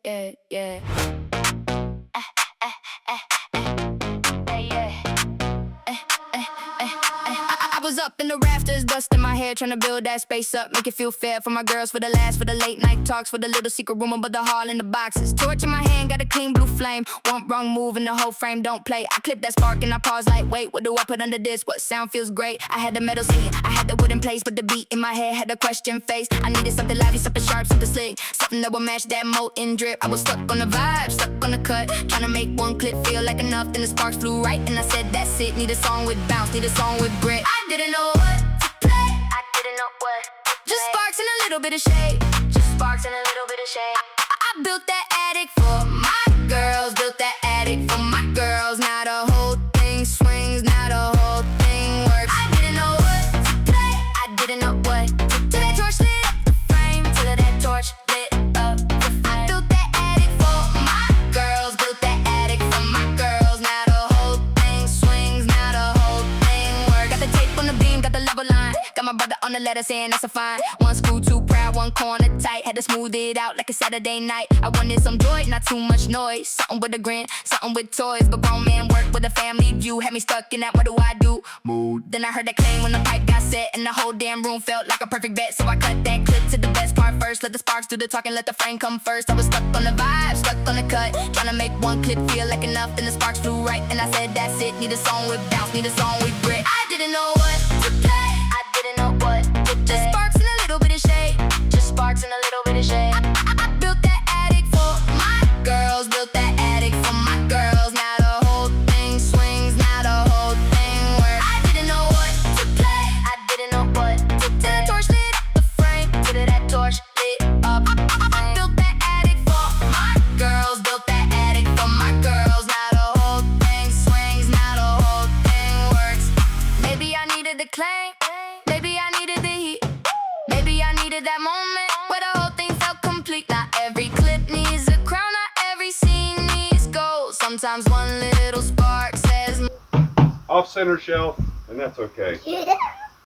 yeah, yeah. Hey, yeah. I was up in the rafters, dusting my hair, trying to build that space up, make it feel fair for my girls, for the last, for the late night talks, for the little secret room above the hall in the boxes. Torch in my hand, got a clean blue flame. One wrong move and the whole frame don't play. I clip that spark and I pause like, wait, what do I put under this? What sound feels great? I had the metal scene, I had the wood in place, but the beat in my head had a question face. I needed something lively, something sharp, something slick, something that would match that molten drip. I was stuck on the vibe, stuck on the cut, trying to make one clip feel like enough. Then the sparks flew right, and I said, that's it. Need a song with bounce, need a song with grit. I didn't know what to play. I didn't know what to play. Just sparks and a little bit of shade. Just sparks and a little bit of shade. I built that attic for my girls. Built that attic for my girls. Now the whole thing swings. Now the whole thing works. I didn't know what to play. I didn't know what to do. Till that torch lit up the frame. Till that torch lit up the frame. I built that attic for my girls. Built that attic for my girls. Now the whole thing swings. Now the whole thing works. Got the tape on the beam. Got the level line. Got my brother on the letter saying that's a fine. One screw too proud, one corner tight. Had to smooth it out like a Saturday night. I wanted some joy, not too much noise. Something with a grin, something with toys. But grown man work with a family view. Had me stuck in that, what do I do? Mood. Then I heard that clang when the pipe got set, and the whole damn room felt like a perfect bet. So I cut that clip to the best part first. Let the sparks do the talking, let the frame come first. I was stuck on the vibe, stuck on the cut, trying to make one clip feel like enough. Then the sparks flew right, and I said that's it. Need a song with bounce, need a song with grit. I didn't know what to play. I didn't know what to do. Just sparks and a little bit of shade. Just sparks and a little bit of shade. I built that attic for my girls. Built that attic for my girls. Now the whole thing swings. Now the whole thing works. I didn't know what to play. I didn't know what to do. Till the torch lit up the frame. Till that torch lit up. I built that attic for my girls. Built that attic for my girls. Now the whole thing swings. Now the whole thing works. Maybe I needed the clang. Maybe I needed the heat. Maybe I needed that moment where the whole thing felt complete. Not every clip needs a crown. Not every scene needs gold. Sometimes one little spark says Off center shelf, and that's okay.